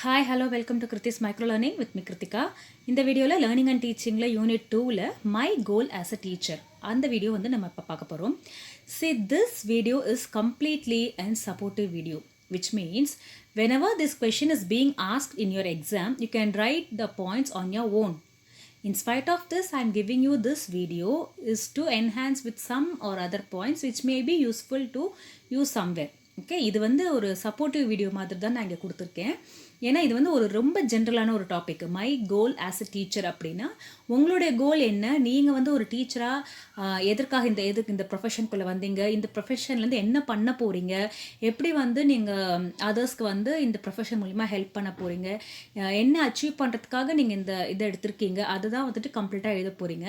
Hi hello welcome to Kiruthi's micro learning with me Kiruthika. இந்த வீடியோவில் learning and டீச்சிங்கில் unit 2ல் my goal as a teacher அந்த video வந்து நம்ம இப்போ பார்க்க போகிறோம். This video is completely and supportive video, which means whenever this question is being asked in your exam, you can write the points on your own. In spite of this, I am giving you this video is to enhance with some or other points which may be useful to use somewhere. Okay, இது வந்து ஒரு supportive video மாதிரி தான் நான் இங்கே கொடுத்துருக்கேன். ஏன்னா இது வந்து ஒரு ரொம்ப ஜென்ரலான ஒரு topic. My goal as a teacher அப்படின்னா உங்களுடைய கோல் என்ன, நீங்கள் வந்து ஒரு டீச்சராக எதற்காக இந்த ப்ரொஃபஷனுக்குள்ளே வந்தீங்க, இந்த ப்ரொஃபஷன்லேருந்து என்ன பண்ண போகிறீங்க, எப்படி வந்து நீங்கள் அதர்ஸ்க்கு வந்து இந்த ப்ரொஃபஷன் மூலிமா ஹெல்ப் பண்ண போகிறீங்க, என்ன அச்சீவ் பண்ணுறதுக்காக நீங்கள் இதை எடுத்திருக்கீங்க, அதுதான் வந்துட்டு கம்ப்ளீட்டாக எழுத போகிறீங்க.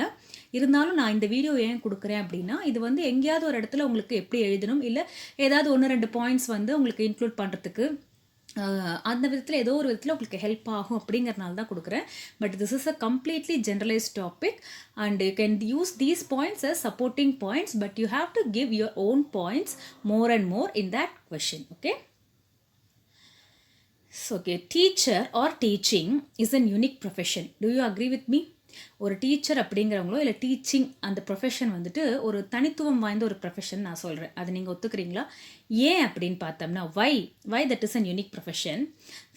இருந்தாலும் நான் இந்த வீடியோ ஏன் கொடுக்குறேன் அப்படின்னா, இது வந்து எங்கேயாவது ஒரு இடத்துல உங்களுக்கு எப்படி எழுதணும், இல்லை ஏதாவது 1-2 பாயிண்ட்ஸ் வந்து உங்களுக்கு இன்க்ளூட் பண்ணுறதுக்கு அந்த விதத்தில் ஏதோ ஒரு விதத்தில் உங்களுக்கு ஹெல்ப் ஆகும் அப்படிங்கிறனால தான் கொடுக்குறேன். But this is a completely generalised topic and you can use these points as supporting points, but you have to give your own points more and more in that question. Okay, okay, teacher or teaching is an unique profession. Do you agree with me? ஒரு teacher அப்படிங்கிறவங்களோ இல்லை teaching அந்த profession வந்துட்டு ஒரு தனித்துவம் வாய்ந்த ஒரு profession நான் சொல்கிறேன். அது நீங்கள் ஒத்துக்கிறீங்களா? ஏன் அப்படின்னு பார்த்தோம்னா, why that is an unique profession.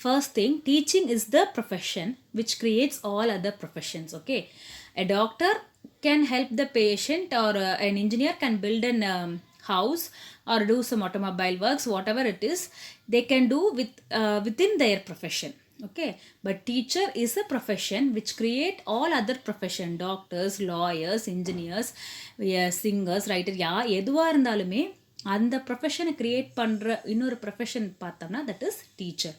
First thing, teaching is the profession which creates all other professions. Okay, a doctor can help the patient or an engineer can build an house or do some automobile works, whatever it is they can do within their profession. Okay, but teacher is a profession which create all other profession, doctors, lawyers, engineers, singers, writer, எதுவா இருந்தாலுமே அந்த ப்ரொஃபஷனை create பண்ணுற இன்னொரு profession பார்த்தோம்னா that is teacher.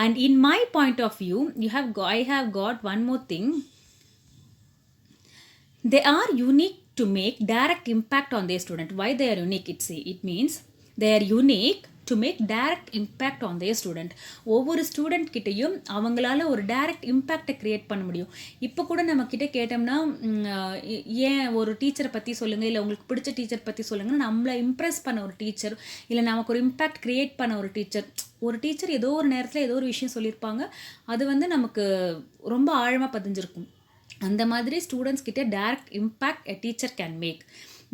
And in my point of view, I have got one more thing. They are unique to make direct impact on their student. Why they are unique? It means they are unique to make direct impact on their student. ஒவ்வொரு student கிட்டையும் அவங்களால ஒரு direct இம்பேக்டை create பண்ண முடியும். இப்போ கூட நம்ம கிட்டே கேட்டோம்னா, ஏன் ஒரு டீச்சரை பற்றி சொல்லுங்கள், இல்லை உங்களுக்கு பிடிச்ச டீச்சர் பற்றி சொல்லுங்கள், நம்மளை இம்ப்ரெஸ் பண்ண ஒரு டீச்சர், இல்லை நமக்கு ஒரு இம்பேக்ட் க்ரியேட் பண்ண ஒரு டீச்சர் ஏதோ ஒரு நேரத்தில் ஏதோ ஒரு விஷயம் சொல்லியிருப்பாங்க, அது வந்து நமக்கு ரொம்ப ஆழமாக பதிஞ்சிருக்கும். அந்த மாதிரி ஸ்டூடெண்ட்ஸ் கிட்டே direct impact a teacher can make.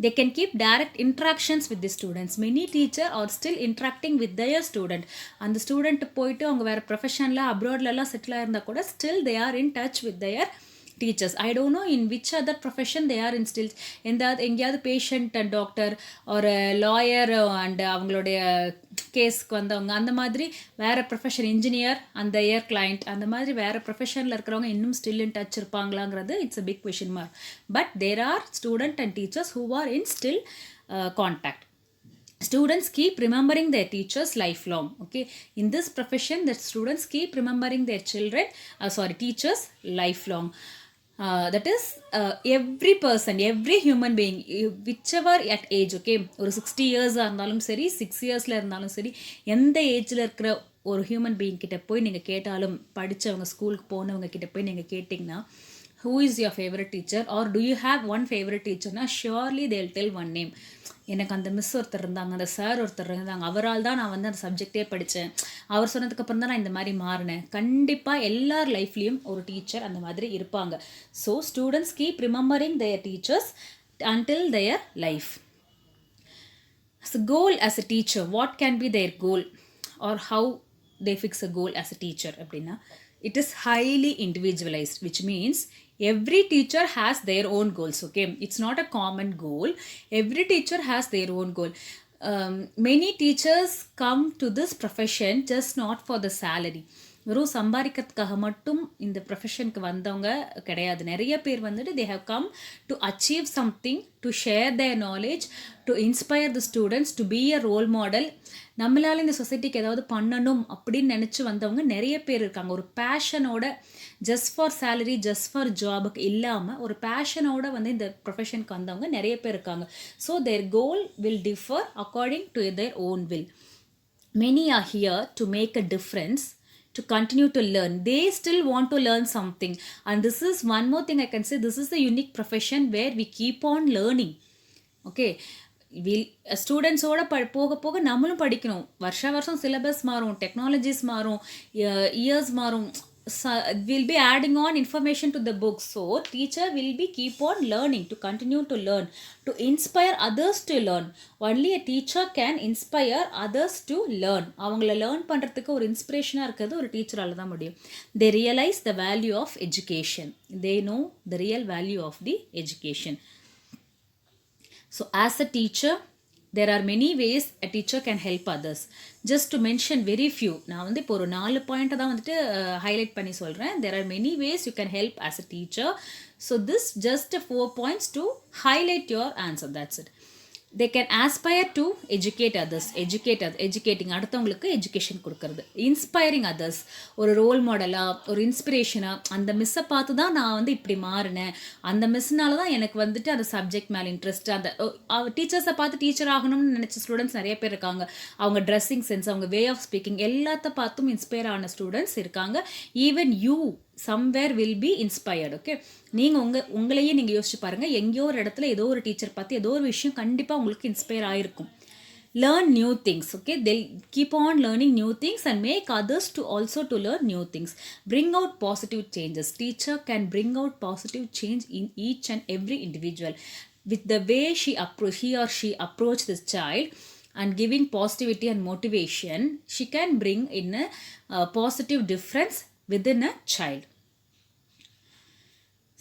They can keep direct interactions with the students. Many teachers are still interacting with their student. And the student போயிட்டு அவங்க வேறு ப்ரொஃபஷனில் அப்ராட்லலாம் செட்டில் ஆயிருந்தால் கூட still they are in touch with their teachers. I don't know in which other profession they are in still. எங்கேயாவது patient and doctor ஒரு lawyer and அவங்களுடைய கேஸ்க்கு வந்தவங்க, அந்த மாதிரி வேறு ப்ரொஃபஷன், இன்ஜினியர் அந்த ஏர் கிளைண்ட், அந்த மாதிரி வேறு ப்ரொஃபஷனில் இருக்கிறவங்க இன்னும் ஸ்டில் இன் டச் இருப்பாங்களாங்கிறது it's a big question mark. But there are student and teachers who are in still contact. Students keep remembering their teachers lifelong. Okay, in this profession the students keep remembering their teachers lifelong. That is every person, every human being, whichever at age. Okay, ஒரு 60 years இருந்தாலும் சரி, 6 yearsல இருந்தாலும் சரி, எந்த ஏஜில் இருக்கிற ஒரு human being கிட்ட போய் நீங்கள் கேட்டாலும், படித்தவங்க ஸ்கூலுக்கு போனவங்க கிட்ட போய் நீங்கள் கேட்டிங்கன்னா, who is your favorite teacher or do you have one favorite teacher, na surely they will tell one name. எனக்கு அந்த மிஸ் ஒருத்தர் இருந்தாங்க, அந்த சார் ஒருத்தர் இருந்தாங்க, அவரால் தான் நான் வந்து அந்த சப்ஜெக்டே படித்தேன், அவர் சொன்னதுக்கப்புறம் தான் நான் இந்த மாதிரி மாறினேன். கண்டிப்பாக எல்லார் லைஃப்லேயும் ஒரு டீச்சர் அந்த மாதிரி இருப்பாங்க. So students keep remembering their teachers until their life. So goal as a teacher, what can be their goal or how they fix a goal as a teacher அப்படின்னா, it is highly individualized, which means every teacher has their own goals. Okay, it's not a common goal. Every teacher has their own goal. Many teachers come to this profession just not for the salary. வெறும் சம்பாதிக்கிறதுக்காக மட்டும் இந்த ப்ரொஃபஷனுக்கு வந்தவங்க கிடையாது. நிறைய பேர் வந்துட்டு they have come to achieve something, to share their knowledge, to inspire the students, to be a role model. நம்மளால இந்த சொசைட்டிக்கு ஏதாவது பண்ணணும் அப்படின்னு நினச்சி வந்தவங்க நிறைய பேர் இருக்காங்க. ஒரு பேஷனோட, just for salary, just for ஜாபுக்கு இல்லாமல் ஒரு பேஷனோட வந்து இந்த ப்ரொஃபஷனுக்கு வந்தவங்க நிறைய பேர் இருக்காங்க. So their goal will differ according to their own will. Many are here to make a difference, to continue to learn. They still want to learn something. And this is one more thing I can say, this is a unique profession where we keep on learning. Okay, will ஸ்டூடெண்ட்ஸோட போக போக நம்மளும் படிக்கணும். வருஷம் syllabus மாறும், technologies மாறும், years மாறும். Will be adding on information to the book. So teacher will be keep on learning, to continue to learn, to inspire others to learn. Only a teacher can inspire others to learn. அவங்கள learn பண்ணுறதுக்கு ஒரு இன்ஸ்பிரேஷனாக இருக்கிறது ஒரு டீச்சரால் தான் முடியும். They realize the value of education. They know the real value of the education. So as a teacher, there are many ways a teacher can help others. Just to mention very few, நான் வந்து இப்போ ஒரு 4 point தான் வந்துட்டு highlight பண்ணி சொல்கிறேன். There are many ways you can help as a teacher. So this just 4 points to highlight your answer. That's it. They can aspire to educate others. Educating அடுத்தவங்களுக்கு education கொடுக்கறது. இன்ஸ்பைரிங் அதர்ஸ், ஒரு role மாடலாக, ஒரு இன்ஸ்பிரேஷனாக, அந்த மிஸ்ஸை பார்த்து தான் நான் வந்து இப்படி மாறினேன், அந்த மிஸ்னால தான் எனக்கு வந்துட்டு அந்த சப்ஜெக்ட் மேலே இன்ட்ரெஸ்ட், அந்த டீச்சர்ஸை பார்த்து டீச்சர் ஆகணும்னு நினச்ச ஸ்டூடெண்ட்ஸ் நிறைய பேர் இருக்காங்க. அவங்க ட்ரெஸ்ஸிங் சென்ஸ், அவங்க வே ஆஃப் ஸ்பீக்கிங் எல்லாத்த பார்த்தும் இன்ஸ்பயர் ஆன ஸ்டூடெண்ட்ஸ் இருக்காங்க. Even you somewhere will be inspired. Okay, நீங்கள் உங்களையே நீங்கள் யோசிச்சு பாருங்கள். எங்கேயோ ஒரு இடத்துல ஏதோ ஒரு டீச்சர் பார்த்து ஏதோ ஒரு விஷயம் கண்டிப்பாக உங்களுக்கு இன்ஸ்பயர் ஆகிருக்கும். Learn new things. Okay, they'll keep on learning new things and make others to also to learn new things. Bring out positive changes. Teacher can bring out positive change in each and every individual with the way he or she approach this child and giving positivity and motivation. She can bring in a positive difference within a child.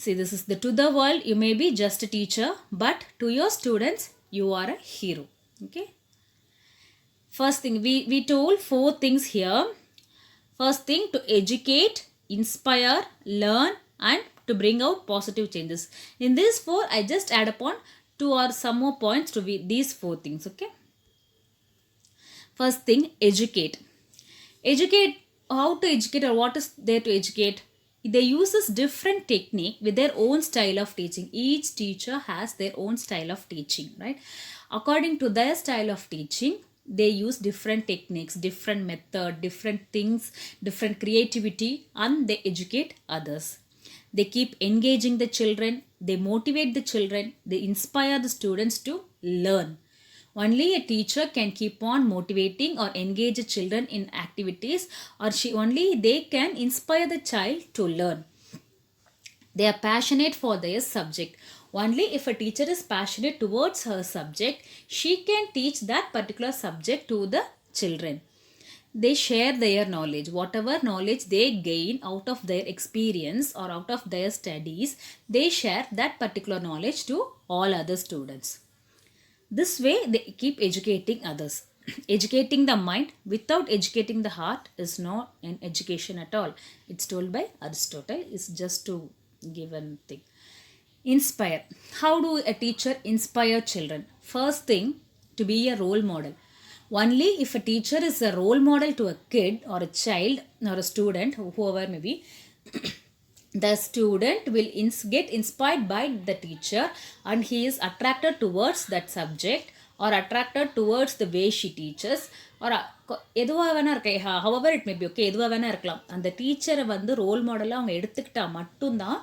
See, this is to the world, you may be just a teacher, but to your students, you are a hero. Okay. First thing, we told 4 things here. First thing, to educate, inspire, learn, and to bring out positive changes. In these 4, I just add upon 2 or some more points to these 4 things. Okay. First thing, educate. Educate, how to educate or what is there to educate? They use this different technique with their own style of teaching. Each teacher has their own style of teaching, right? According to their style of teaching, they use different techniques, different method, different things, different creativity, and they educate others. They keep engaging the children, they motivate the children, they inspire the students to learn. Only a teacher can keep on motivating or engage the children in activities, or only they can inspire the child to learn. They are passionate for their subject. Only if a teacher is passionate towards her subject, she can teach that particular subject to the children. They share their knowledge. Whatever knowledge they gain out of their experience or out of their studies, they share that particular knowledge to all other students. This way, they keep educating others. Educating the mind without educating the heart is not an education at all. It's told by Aristotle. It's just to give a thing. Inspire. How do a teacher inspire children? First thing, to be a role model. Only if a teacher is a role model to a kid or a child or a student, whoever may be, the student will get inspired by the teacher and he is attracted towards that subject or attracted towards the way she teaches or எதுவாக வேணா இருக்க, however it may be, okay, எதுவாக வேணா இருக்கலாம். அந்த டீச்சரை வந்து role மாடலாக அவங்க எடுத்துக்கிட்டா மட்டும்தான்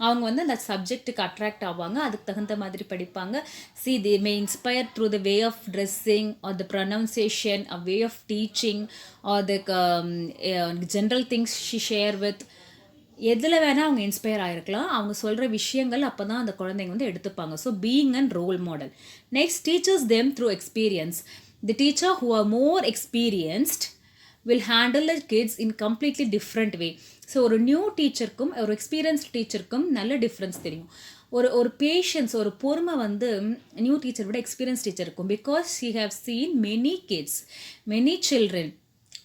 அவங்க வந்து அந்த சப்ஜெக்ட்டுக்கு அட்ராக்ட் ஆவாங்க, அதுக்கு தகுந்த மாதிரி படிப்பாங்க. See, they may inspire through the way of dressing or the pronunciation, a way of teaching or the general things she share with. எதில் வேணால் அவங்க இன்ஸ்பயர் ஆகிருக்கலாம். அவங்க சொல்கிற விஷயங்கள் அப்போ தான் அந்த குழந்தைங்க வந்து எடுத்துப்பாங்க. So being and role model. Next, teachers them through experience. The teacher who are more experienced will handle the kids in completely different way. So ஒரு நியூ டீச்சருக்கும் ஒரு எக்ஸ்பீரியன்ஸ்ட் டீச்சருக்கும் நல்ல டிஃப்ரென்ஸ் தெரியும். ஒரு பேஷன்ஸ், ஒரு பொறுமை வந்து நியூ டீச்சர் விட எக்ஸ்பீரியன்ஸ் டீச்சர் இருக்கும். Because she have scene many kids, many children,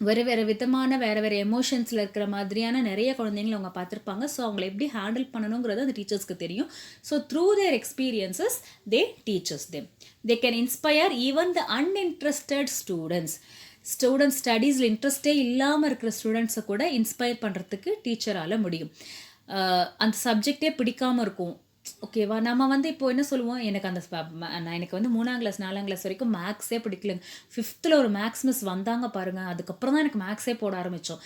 வேறு விதமான வேறு எமோஷன்ஸில் இருக்கிற மாதிரியான நிறைய குழந்தைங்களை அவங்க பார்த்துருப்பாங்க. ஸோ அவங்களை எப்படி ஹேண்டில் பண்ணணுங்கிறது அந்த டீச்சர்ஸ்க்கு தெரியும். So through their experiences they teachers them. They can inspire even the uninterested students. ஸ்டடீஸில் இன்ட்ரெஸ்டே இல்லாமல் இருக்கிற ஸ்டூடெண்ட்ஸை கூட இன்ஸ்பயர் பண்ணுறதுக்கு டீச்சரால் முடியும். அந்த சப்ஜெக்டே பிடிக்காமல் இருக்கும், ஓகேவா? நம்ம வந்து இப்போ என்ன சொல்லுவோம், எனக்கு அந்த நான் எனக்கு வந்து 3ஆம் கிளாஸ் 4ஆம் கிளாஸ் வரைக்கும் மேக்ஸே பிடிக்கலங்க. 5த்தில் ஒரு மேக்ஸ் மிஸ் வந்தாங்க பாருங்க. அதுக்கப்புறம் தான் எனக்கு மேக்ஸே போட ஆரம்பிச்சோம்.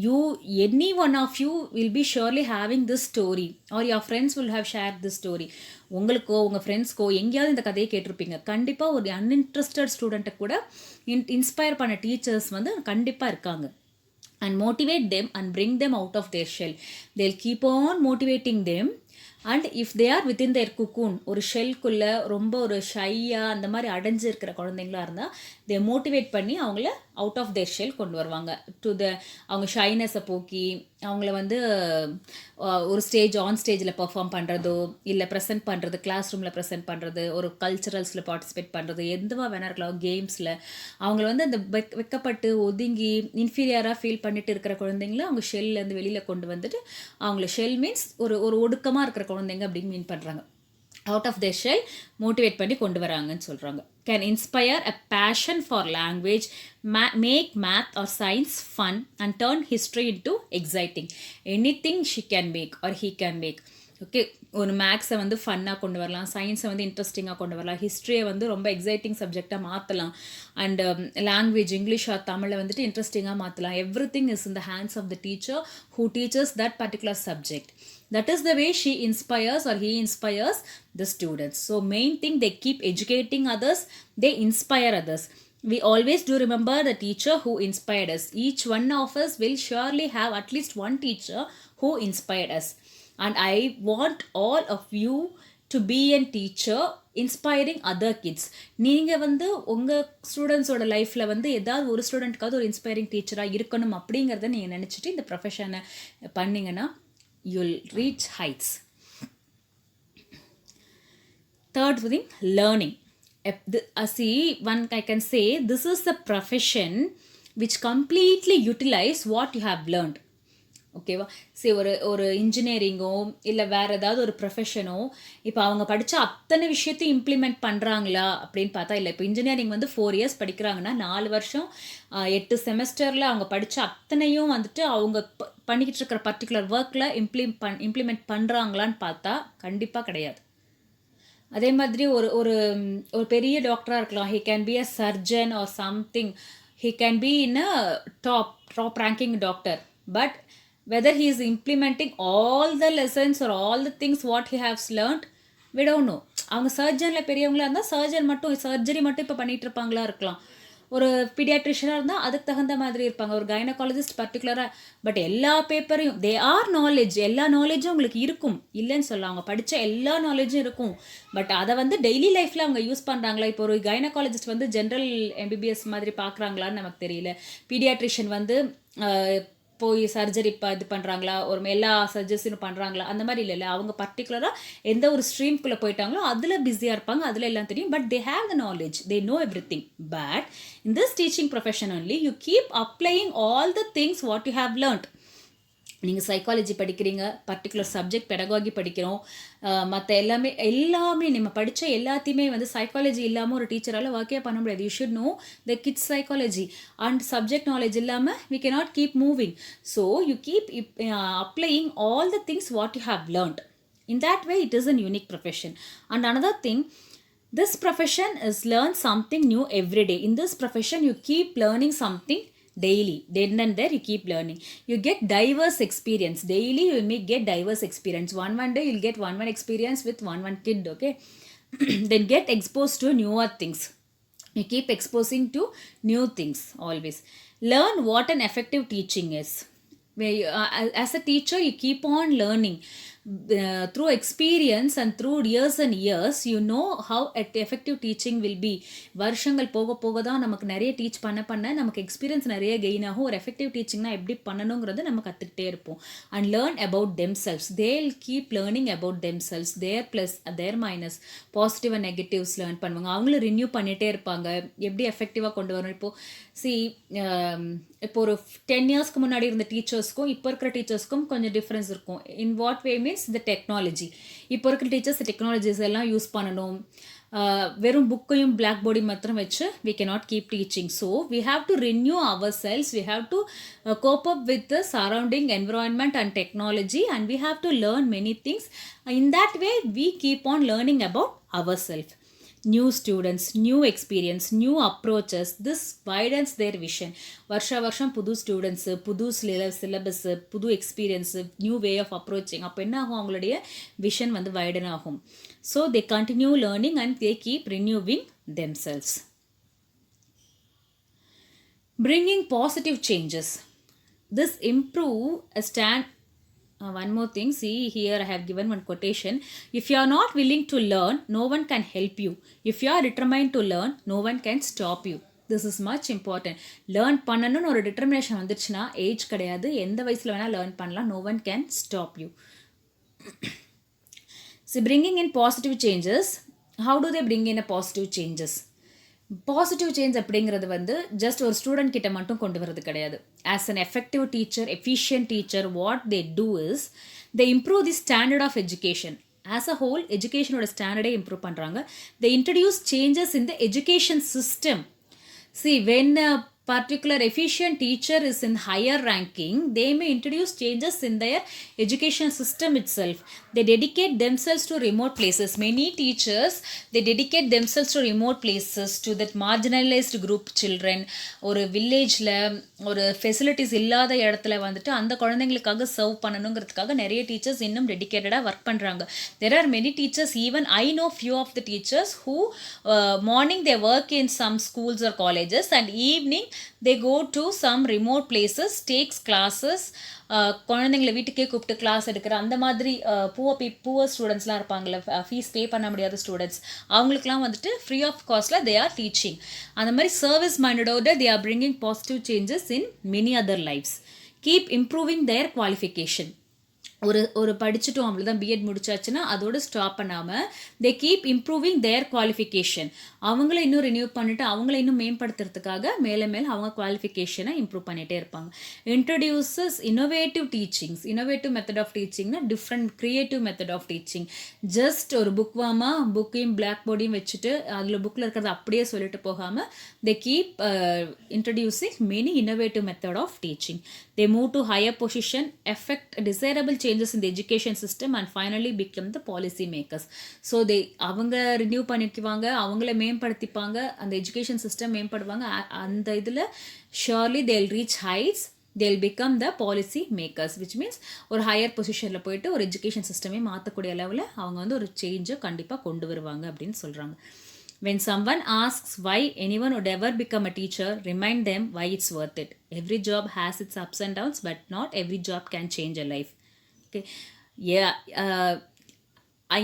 You any one of you will be surely having this story or your friends will have share this story. உங்களுக்கோ உங்கள் ஃப்ரெண்ட்ஸ்க்கோ எங்கேயாவது இந்த கதையை கேட்டிருப்பீங்க. கண்டிப்பாக ஒரு அன்இன்ட்ரெஸ்டட் ஸ்டூடெண்ட்டை கூட இன்ஸ்பயர் பண்ண டீச்சர்ஸ் வந்து கண்டிப்பாக இருக்காங்க. And motivate them and bring them out of their shell. They'll keep on motivating them. And if they are within their cocoon, ஒரு ஷெல்குள்ளே ரொம்ப ஒரு ஷையாக அந்த மாதிரி அடைஞ்சு இருக்கிற குழந்தைங்களா இருந்தால் தே மோட்டிவேட் பண்ணி அவங்கள அவுட் ஆஃப் தேர் ஷெல் கொண்டு வருவாங்க. அவங்க ஷைனஸை போக்கி அவங்கள வந்து ஒரு ஆன் ஸ்டேஜில் பெர்ஃபார்ம் பண்ணுறதோ இல்லை ப்ரெசென்ட் பண்ணுறது, கிளாஸ் ரூமில் ப்ரெசென்ட் பண்ணுறது, ஒரு கல்ச்சுரல்ஸில் பார்ட்டிசிபேட் பண்ணுறது, எதுவாக வேணா இருக்கலாம், கேம்ஸில் அவங்கள வந்து அந்த வெக்கப்பட்டு ஒதுங்கி இன்ஃபீரியராக ஃபீல் பண்ணிட்டு இருக்கிற குழந்தைங்கள அவங்க ஷெல்லேருந்து வெளியில் கொண்டு வந்துட்டு அவங்கள ஷெல் மீன்ஸ் ஒரு ஒடுக்கமாக இருக்கிற குழந்தைங்க அப்படின்னு மீன் பண்ணுறாங்க. Out of their shell motivate பண்ணி கொண்டு வராங்கன்னு சொல்கிறாங்க. Can inspire a passion for language, make math or science fun and turn history into exciting. Anything she can make or he can make. Okay, ஒரு மேக்ஸை வந்து ஃபன்னாக கொண்டு வரலாம், சயின்ஸை வந்து இன்ட்ரெஸ்டிங்காக கொண்டு வரலாம், ஹிஸ்ட்ரியை வந்து ரொம்ப எக்ஸைட்டிங் சப்ஜெக்டாக மாற்றலாம், அண்ட் லாங்குவேஜ் இங்கிலீஷ் ஆர் தமிழை வந்துட்டு இன்ட்ரெஸ்டிங்காக மாற்றலாம். Everything is in the hands of the teacher who teachers that particular subject. That is the way she inspires or he inspires the students. So main thing, they keep educating others, they inspire others. We always do remember the teacher who inspired us. Each one of us will surely have at least one teacher who inspired us. And I want all of you to be a teacher inspiring other kids. நீங்கள் வந்து உங்கள் ஸ்டூடெண்ட்ஸோட லைஃப்பில் வந்து ஏதாவது ஒரு ஸ்டூடெண்ட்காவது ஒரு inspiring டீச்சராக இருக்கணும் அப்படிங்கிறத நீங்கள் நினச்சிட்டு இந்த ப்ரொஃபஷனை பண்ணிங்கன்னா you'll reach heights. Third thing, learning. See, one I can say this is the profession which completely utilize what you have learned. ஓகேவா? சரி, ஒரு இன்ஜினியரிங்கோ இல்லை வேறு ஏதாவது ஒரு ப்ரொஃபஷனோ இப்போ அவங்க படித்த அத்தனை விஷயத்தையும் இம்ப்ளிமெண்ட் பண்ணுறாங்களா அப்படின்னு பார்த்தா இல்லை. இப்போ இன்ஜினியரிங் வந்து 4 years படிக்கிறாங்கன்னா 4 வருஷம் 8 செமஸ்டரில் அவங்க படித்த அத்தனையும் வந்துட்டு அவங்க பண்ணிக்கிட்டு இருக்கிற பர்டிகுலர் ஒர்க்கில் இம்ப்ளிமெண்ட் பண்ணுறாங்களான்னு பார்த்தா கண்டிப்பாக கிடையாது. அதே மாதிரி ஒரு ஒரு ஒரு பெரிய டாக்டராக இருக்கலாம், he can be a surgeon or something, he can be in a top ranking doctor, but whether he is implementing all the lessons or all the things what he has learned, we don't know. அவங்க சர்ஜனில் பெரியவங்களா இருந்தால் surgery மட்டும் இப்போ பண்ணிகிட்டு இருப்பாங்களா இருக்கலாம். ஒரு பீடியாட்ரிஷனாக இருந்தால் அதுக்கு தகுந்த மாதிரி இருப்பாங்க. ஒரு கைனகாலஜிஸ்ட் பர்டிகுலராக. பட் எல்லா பேப்பரையும் தே ஆர் நாலேஜ், எல்லா நாலேஜும் உங்களுக்கு இருக்கும், இல்லைன்னு சொல்லலாம். அவங்க படித்த எல்லா நாலேஜும் இருக்கும். பட் அதை வந்து டெய்லி லைஃப்பில் அவங்க யூஸ் பண்ணுறாங்களா? இப்போ ஒரு கைனகாலஜிஸ்ட் வந்து ஜென்ரல் MBBS மாதிரி பார்க்குறாங்களான்னு நமக்கு தெரியல. பீடியாட்ரிஷியன் வந்து போய் சர்ஜரி இது பண்ணுறாங்களா, ஒரு எல்லா சர்ஜரிஸும் பண்ணுறாங்களா, அந்த மாதிரி இல்லை. அவங்க பர்டிகுலராக எந்த ஒரு ஸ்ட்ரீம்குள்ளே போயிட்டாங்களோ அதில் பிஸியாக இருப்பாங்க, அதில் எல்லாம் தெரியும். But they have the knowledge, they know everything. But in this teaching profession only you keep applying all the things what you have learnt. நீங்கள் சைக்காலஜி படிக்கிறீங்க, பர்டிகுலர் சப்ஜெக்ட் பெடகாகி படிக்கிறோம், மற்ற எல்லாமே நம்ம படித்த எல்லாத்தையுமே வந்து சைக்காலஜி இல்லாமல் ஒரு டீச்சரால் ஒர்க்கே பண்ண முடியாது. You should know the kids psychology and subject knowledge இல்லாமல் we cannot keep moving. So you keep applying all the things what you have learned. In that way it is a unique profession. And another thing, this profession is learn something new every day. In this profession you keep learning something daily. Then and there you keep learning, you get diverse experience daily. You may get diverse experience. One day you'll get one experience with one kid. Okay. Then get exposed to newer things. You keep exposing to new things always. Learn what an effective teaching is. Where you, as a teacher you keep on learning through experience and through years and years. You know how effective teaching will be. வருஷங்கள் போக போக தான் நமக்கு நிறைய teach பண்ண நமக்கு experience நிறைய gain ஆகும். ஒரு எஃபெக்டிவ் டீச்சிங்னா எப்படி பண்ணணுங்கிறது நம்ம கற்றுக்கிட்டே இருப்போம். And learn about themselves. They'll keep learning about themselves. Their plus their minus, positive and negatives learn பண்ணுவாங்க. அவங்களும் ரினியூ பண்ணிகிட்டே இருப்பாங்க, எப்படி எஃபெக்டிவாக கொண்டு வரணும். இப்போ ஒரு 10 yearsக்கு முன்னாடி இருந்த டீச்சர்ஸ்க்கும் இப்போ இருக்கிற டீச்சர்ஸ்க்கும் கொஞ்சம் டிஃப்ரென்ஸ் இருக்கும். In what way means the technology. இப்போ இருக்கிற டீச்சர்ஸ் டெக்னாலஜிஸ் எல்லாம் யூஸ் பண்ணணும். வெறும் புக்கையும் பிளாக் போர்டையும் மாத்திரம் வச்சு we cannot keep teaching. So we have to renew ourselves, we have to cope up with the surrounding environment and technology, and we have to learn many things. In that way we keep on learning about ourselves. New students, new experience, new approaches, this widens their vision. வருஷம் புது students, புது syllabus, புது experience, new way of approaching. அப்போ என்ன ஆகும், அவங்களுடைய vision வந்து widen ஆகும். So they continue learning and they keep renewing themselves. Bringing positive changes. This improve a stand. One more thing, see here I have given one quotation. If you are not willing to learn, no one can help you. If you are determined to learn, no one can stop you. This is much important. Learn பண்ணணும்னு ஒரு determination வந்துச்சுன்னா age கிடையாது, எந்த வயசில் வேணால் learn பண்ணலாம். No one can stop you. So bringing in positive changes. How do they bring in a positive changes? Positive change அப்படிங்கிறது வந்து ஜஸ்ட் ஒரு ஸ்டூடெண்ட் கிட்ட மட்டும் கொண்டு வரது கிடையாது. As an effective teacher, efficient teacher, what they do is they improve the standard of education. As a whole எஜுகேஷனோட ஸ்டாண்டர்டே இம்ப்ரூவ் பண்ணுறாங்க. They introduce changes in the education system. See, when a particular efficient teacher is in higher ranking, they may introduce changes in their education system itself. They dedicate themselves to remote places. Many teachers, they dedicate themselves to remote places, to that marginalized group children. ஒரு வில்லேஜில் ஒரு facilities இல்லாத இடத்துல வந்துட்டு அந்த குழந்தைங்களுக்காக serve பண்ணணுங்கிறதுக்காக நிறைய teachers இன்னும் டெடிக்கேட்டடாக ஒர்க் பண்ணுறாங்க. There are many teachers, even I know few of the teachers who morning they work in some schools or colleges and evening they go to some remote places, takes classes. குழந்தைங்களை வீட்டுக்கே கூப்பிட்டு class எடுக்கிற அந்த மாதிரி poor ஸ்டூடெண்ட்ஸ்லாம் இருப்பாங்கள்ல, fees pay பண்ண முடியாத students, அவங்களுக்குலாம் வந்துட்டு ஃப்ரீ ஆஃப் காஸ்ட்டில் தே ஆர் டீச்சிங். அந்த மாதிரி சர்வீஸ் மைண்டடோட they are bringing positive changes in many other lifes. Keep improving their qualification. ஒரு படிச்சுட்டோம் அவ்வளோதான், பிஎட் முடிச்சாச்சுன்னா அதோடு ஸ்டாப் பண்ணாமல் they keep improving their qualification. அவங்கள இன்னும் ரினியூ பண்ணிவிட்டு அவங்கள இன்னும் மேம்படுத்துறதுக்காக மேலே அவங்க குவாலிஃபிகேஷனை இம்ப்ரூவ் பண்ணிகிட்டே இருப்பாங்க. Introduces innovative teachings. Innovative method of டீச்சிங்னா different creative method of teaching. Just ஒரு புக்கையும் பிளாக் போர்டையும் வச்சுட்டு அதில் புக்கில் இருக்கிறத அப்படியே சொல்லிட்டு போகாமல் they keep introducing many innovative method of teaching. They move to higher position, affect desirable changes in the education system and finally become the policy makers. So அவங்க ரினியூ பண்ணிக்குவாங்க, அவங்கள மேம்படுத்திப்பாங்க, அந்த எஜுகேஷன் சிஸ்டம் மேம்படுவாங்க. அந்த இதில் ஷுர்லி they'll reach heights, they'll become the policy makers, which means ஒரு higher பொசிஷனில் போயிட்டு ஒரு எஜுகேஷன் சிஸ்டமே மாற்றக்கூடிய அளவில் அவங்க வந்து ஒரு சேஞ்சை கண்டிப்பாக கொண்டு வருவாங்க அப்படின்னு சொல்கிறாங்க. When someone asks why anyone would ever become a teacher, remind them why it's worth it. Every job has its ups and downs, but not every job can change a life. Okay, yeah.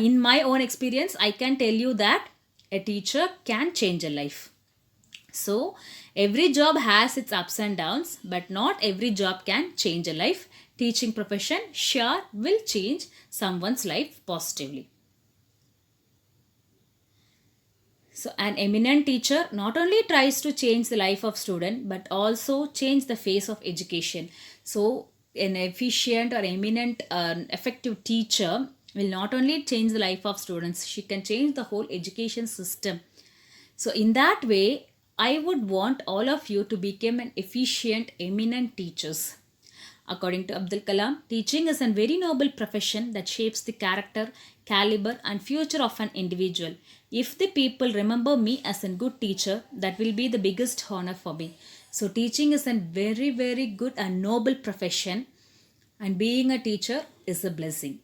In my own experience, I can tell you that a teacher can change a life. So, every job has its ups and downs, but not every job can change a life. Teaching profession sure will change someone's life positively. So an eminent teacher not only tries to change the life of student but also change the face of education. So an efficient or eminent effective teacher will not only change the life of students, she can change the whole education system. So in that way, I would want all of you to become an efficient, eminent teachers. According to Abdul Kalam, teaching is a very noble profession that shapes the character, caliber and future of an individual. If the people remember me as a good teacher, that will be the biggest honor for me. So teaching is a very, very good and noble profession, and being a teacher is a blessing.